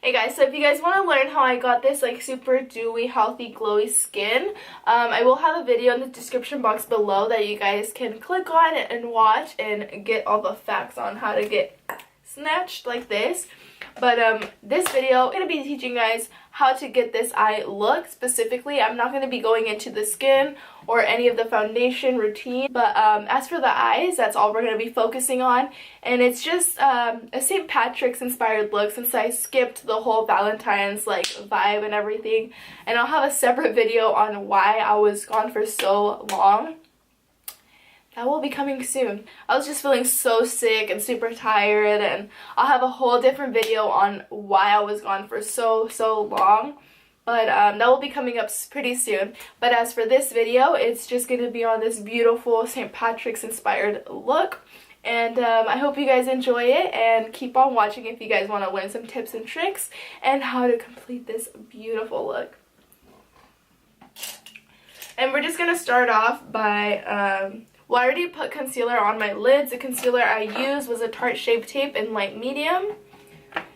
Hey guys, so if you guys want to learn how I got this like super dewy, healthy, glowy skin, I will have a video in the description box below that you guys can click on and watch and get all the facts on how to get snatched like this. But this video, I'm going to be teaching you guys how to get this eye look specifically. I'm not going to be going into the skin or any of the foundation routine, but as for the eyes, that's all we're going to be focusing on. And it's just a St. Patrick's inspired look since I skipped the whole Valentine's like vibe and everything. And I'll have a separate video on why I was gone for so long. That will be coming soon. I was just feeling so sick and super tired, and I'll have a whole different video on why I was gone for so long. But that will be coming up pretty soon. But as for this video, it's just going to be on this beautiful St. Patrick's inspired look. And I hope you guys enjoy it and keep on watching if you guys want to learn some tips and tricks and how to complete this beautiful look. And we're just going to start off by... well, I already put concealer on my lids. The concealer I used was a Tarte Shape Tape in light medium.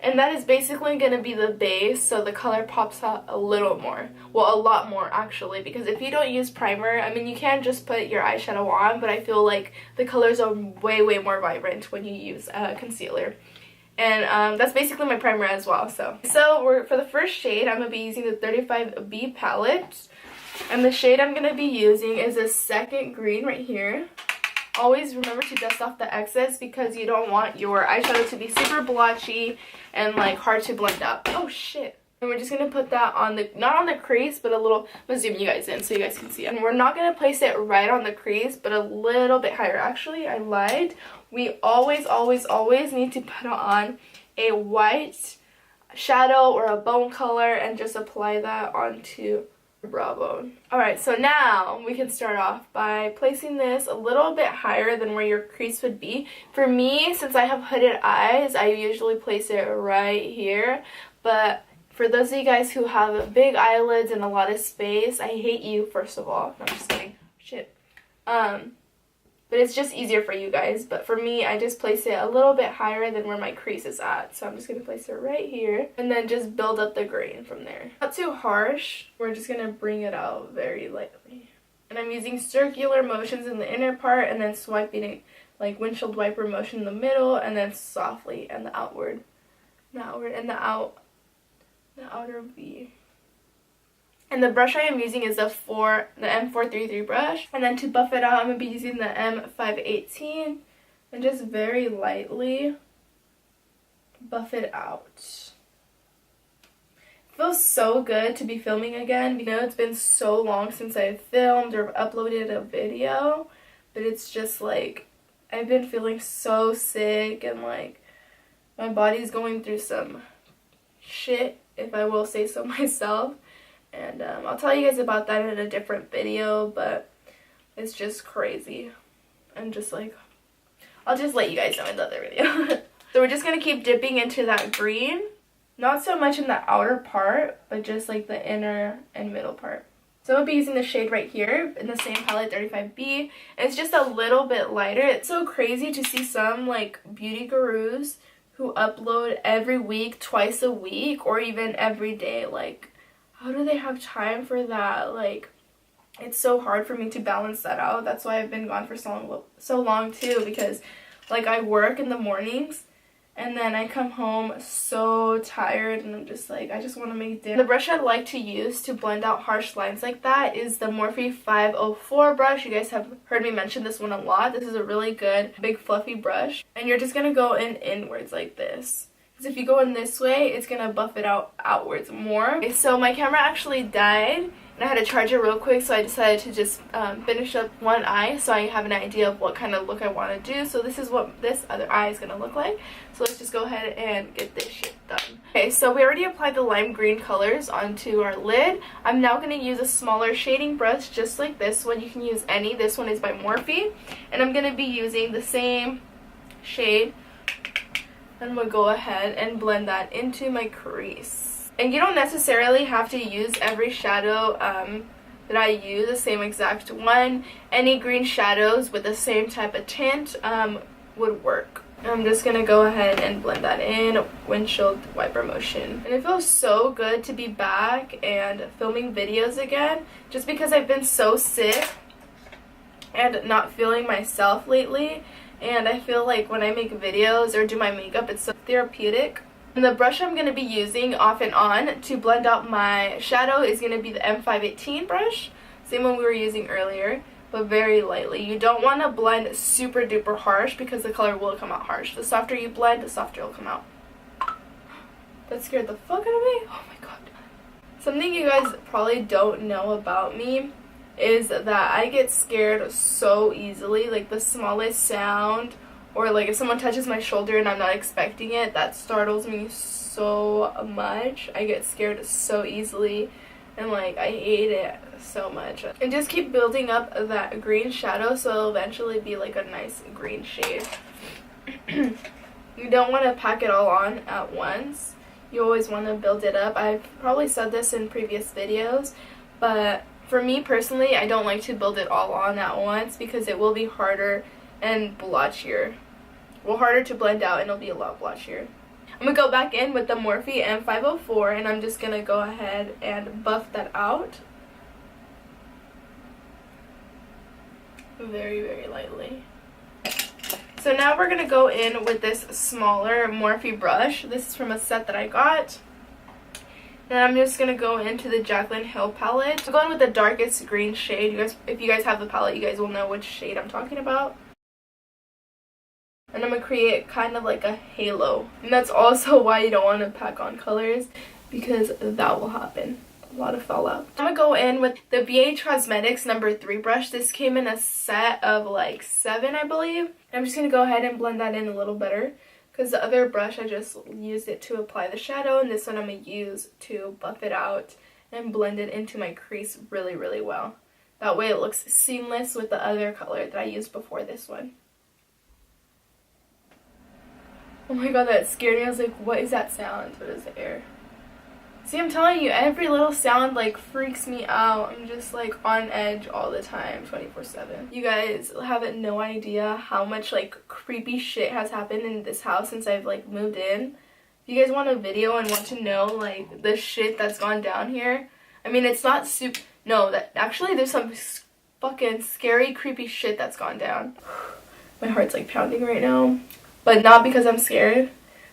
And that is basically going to be the base, so the color pops out a little more. Well, a lot more, actually, because if you don't use primer, I mean, you can just put your eyeshadow on, but I feel like the colors are way more vibrant when you use concealer. And that's basically my primer as well. So for the first shade, I'm going to be using the 35B palette. And the shade I'm going to be using is a second green right here. Always remember to dust off the excess because you don't want your eyeshadow to be super blotchy and like hard to blend out. Oh shit. And we're just going to put that on the, not on the crease, but a little, I'm going to zoom you guys in so you guys can see. And we're not going to place it right on the crease, but a little bit higher. Actually, I lied. We always need to put on a white shadow or a bone color and just apply that onto brow bone. Alright, so now we can start off by placing this a little bit higher than where your crease would be. For me, since I have hooded eyes, I usually place it right here. But for those of you guys who have big eyelids and a lot of space, I hate you, first of all. No, I'm just kidding. Shit. But it's just easier for you guys. But for me, I just place it a little bit higher than where my crease is at. So I'm just going to place it right here. And then just build up the grain from there. Not too harsh. We're just going to bring it out very lightly. And I'm using circular motions in the inner part. And then swiping it like windshield wiper motion in the middle. And then softly and the outward. And the outer V. And the brush I am using is the M433 brush. And then to buff it out, I'm going to be using the M518. And just very lightly buff it out. It feels so good to be filming again. You know, it's been so long since I've filmed or uploaded a video. But it's just like, I've been feeling so sick. And like, my body's going through some shit, if I will say so myself. And I'll tell you guys about that in a different video, but it's just crazy. And just like, I'll just let you guys know in the other video. So we're just going to keep dipping into that green. Not so much in the outer part, but just like the inner and middle part. So I'll be using the shade right here in the same palette, 35B. It's just a little bit lighter. It's so crazy to see some like beauty gurus who upload every week, twice a week, or even every day. Like, how do they have time for that? Like, it's so hard for me to balance that out. That's why I've been gone for so long too, because like I work in the mornings and then I come home so tired and I'm just like, I just want to make dinner. The brush I like to use to blend out harsh lines like that is the Morphe 504 brush. You guys have heard me mention this one a lot. This is a really good big fluffy brush, and you're just going to go in inwards like this. If you go in this way, it's going to buff it out outwards more. Okay, so my camera actually died, and I had to charge it real quick, so I decided to just finish up one eye so I have an idea of what kind of look I want to do. So this is what this other eye is going to look like. So let's just go ahead and get this shit done. Okay, so we already applied the lime green colors onto our lid. I'm now going to use a smaller shading brush just like this one. You can use any. This one is by Morphe, and I'm going to be using the same shade. And we'll go ahead and blend that into my crease. And you don't necessarily have to use every shadow that I use, the same exact one. Any green shadows with the same type of tint would work. I'm just gonna go ahead and blend that in, windshield wiper motion. And it feels so good to be back and filming videos again, just because I've been so sick and not feeling myself lately. And I feel like when I make videos or do my makeup, it's so therapeutic. And the brush I'm going to be using off and on to blend out my shadow is going to be the M518 brush. Same one we were using earlier, but very lightly. You don't want to blend super duper harsh because the color will come out harsh. The softer you blend, the softer it'll come out. That scared the fuck out of me. Oh my god. Something you guys probably don't know about me is that I get scared so easily. Like the smallest sound, or like if someone touches my shoulder and I'm not expecting it, that startles me so much. I get scared so easily, and like I hate it so much. And just keep building up that green shadow so it'll eventually be like a nice green shade. You don't want to pack it all on at once. You always want to build it up. I've probably said this in previous videos, but for me personally, I don't like to build it all on at once because it will be harder and blotchier. Well, harder to blend out, and it'll be a lot blotchier. I'm going to go back in with the Morphe M504, and I'm just going to go ahead and buff that out. Very, very lightly. So now we're going to go in with this smaller Morphe brush. This is from a set that I got. And I'm just going to go into the Jaclyn Hill palette. I'm going with the darkest green shade. If you guys have the palette, you guys will know which shade I'm talking about. And I'm going to create kind of like a halo. And that's also why you don't want to pack on colors, because that will happen. A lot of fallout. I'm going to go in with the BH Cosmetics number 3 brush. This came in a set of like 7, I believe. I'm just going to go ahead and blend that in a little better, because the other brush I just used it to apply the shadow, and this one I'm going to use to buff it out and blend it into my crease really, really well. That way it looks seamless with the other color that I used before this one. Oh my god, that scared me. I was like, what is that sound? What is the air? See, I'm telling you, every little sound like freaks me out. I'm just like on edge all the time, 24/7. You guys have no idea how much like creepy shit has happened in this house since I've like moved in. If you guys want a video and want to know like the shit that's gone down here, I mean, it's not super, no, that actually there's some fucking scary creepy shit that's gone down. My heart's like pounding right now, but not because I'm scared,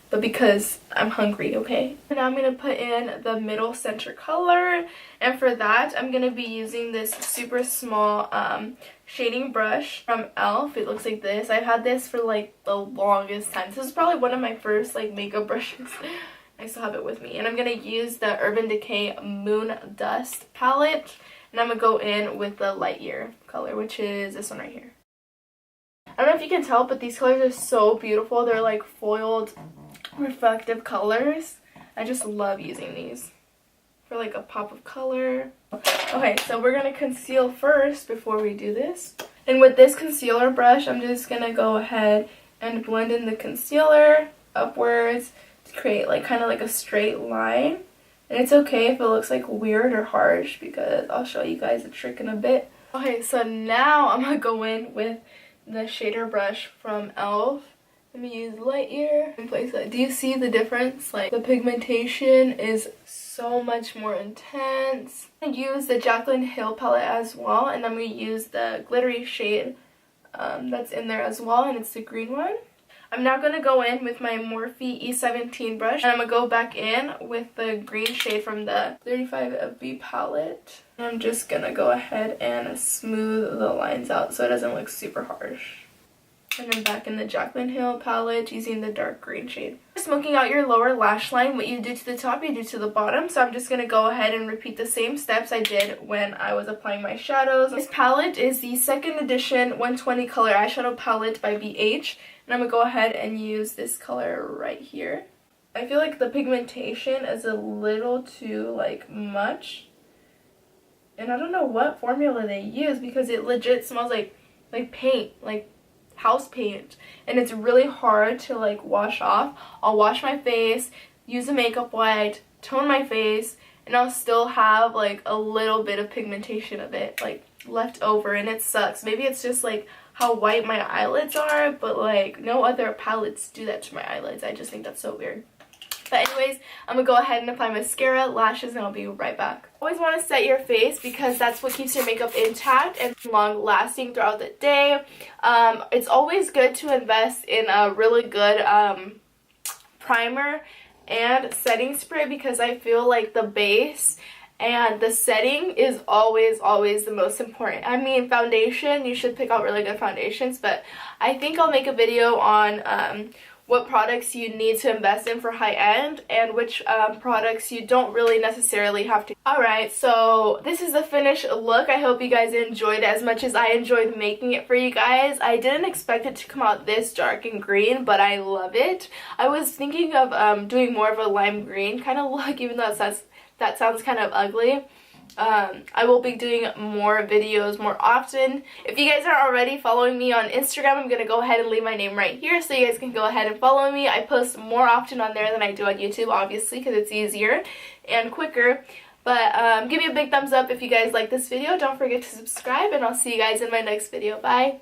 but because I'm hungry, okay? And now I'm going to put in the middle center color, and for that I'm going to be using this super small shading brush from e.l.f. It looks like this. I've had this for like the longest time. This is probably one of my first like makeup brushes. I still have it with me. And I'm going to use the Urban Decay Moon Dust palette, and I'm going to go in with the Light Year color, which is this one right here. I don't know if you can tell, but these colors are so beautiful. They're like foiled reflective colors. I just love using these for like a pop of color. Okay, so we're going to conceal first before we do this. And with this concealer brush, I'm just going to go ahead and blend in the concealer upwards to create like kind of like a straight line. And it's okay if it looks like weird or harsh, because I'll show you guys a trick in a bit. Okay, so now I'm going to go in with the shader brush from e.l.f. Let me use Light Year and place that. Do you see the difference? Like the pigmentation is so much more intense. I'm going to use the Jaclyn Hill palette as well, and I'm going to use the glittery shade that's in there as well, and it's the green one. I'm now going to go in with my Morphe E17 brush, and I'm going to go back in with the green shade from the 35FB palette. And I'm just going to go ahead and smooth the lines out so it doesn't look super harsh. And then back in the Jaclyn Hill palette using the dark green shade. Smoking out your lower lash line, what you do to the top, you do to the bottom. So I'm just going to go ahead and repeat the same steps I did when I was applying my shadows. This palette is the 2nd edition 120 color eyeshadow palette by BH. And I'm going to go ahead and use this color right here. I feel like the pigmentation is a little too like much. And I don't know what formula they use, because it legit smells like paint, like house paint, and it's really hard to like wash off. I'll wash my face, use a makeup white, tone my face, and I'll still have like a little bit of pigmentation of it like left over, and it sucks. Maybe it's just like how white my eyelids are, but like no other palettes do that to my eyelids. I just think that's so weird. But anyways, I'm going to go ahead and apply mascara, lashes, and I'll be right back. Always want to set your face because that's what keeps your makeup intact and long lasting throughout the day. It's always good to invest in a really good primer and setting spray because I feel like the base and the setting is always the most important. I mean, foundation, you should pick out really good foundations, but I think I'll make a video on what products you need to invest in for high end and which products you don't really necessarily have to. Alright, so this is the finished look. I hope you guys enjoyed it as much as I enjoyed making it for you guys. I didn't expect it to come out this dark and green, but I love it. I was thinking of doing more of a lime green kind of look, even though that sounds kind of ugly. I will be doing more videos more often. If you guys aren't already following me on Instagram, I'm going to go ahead and leave my name right here so you guys can go ahead and follow me. I post more often on there than I do on YouTube, obviously, because it's easier and quicker. But give me a big thumbs up if you guys like this video. Don't forget to subscribe, and I'll see you guys in my next video. Bye!